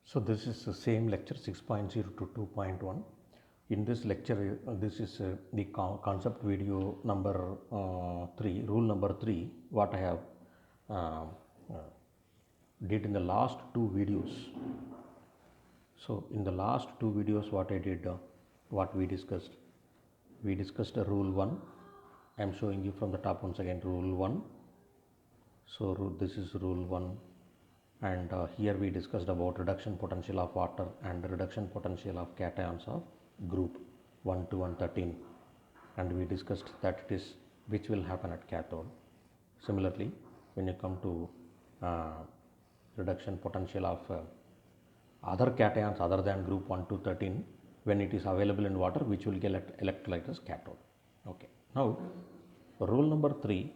So this is the same lecture 6.0 to 2.1. In this lecture, this is the concept video number 3, rule number 3, what I have did in the last two videos. So in the last two videos, what I did, what we discussed rule 1. I am showing you from the top once again, rule 1. So this is rule 1. And here we discussed about reduction potential of water and the reduction potential of cations of group 1, 2 and 13, and we discussed that it is which will happen at cathode. Similarly, when you come to reduction potential of other cations other than group 1 to 13, when it is available in water, which will get electrolysis cathode. Okay, now rule number 3,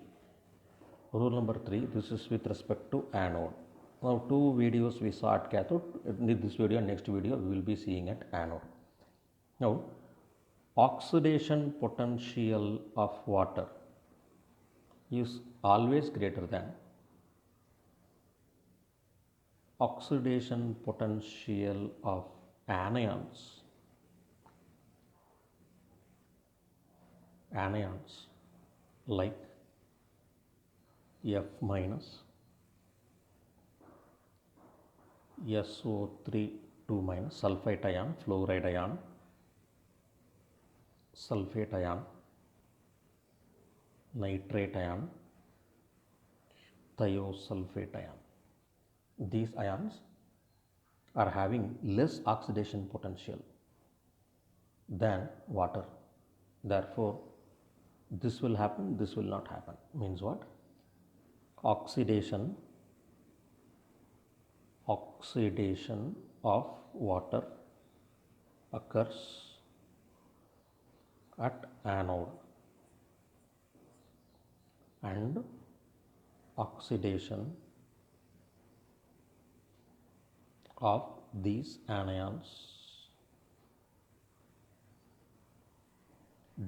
this is with respect to anode. Now two videos we saw at cathode. In this video, next video we will be seeing at anode. Now oxidation potential of water is always greater than oxidation potential of anions like F minus, SO3 2 minus, sulfite ion, fluoride ion, sulfate ion, nitrate ion, thiosulfate ion. These ions are having less oxidation potential than water. Therefore, this will happen, this will not happen. Means what? Oxidation of water occurs at anode and oxidation of these anions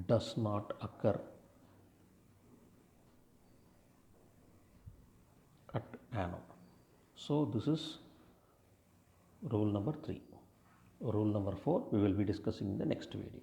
does not occur at anode. So this is rule number 3. Rule number 4 we will be discussing in the next video.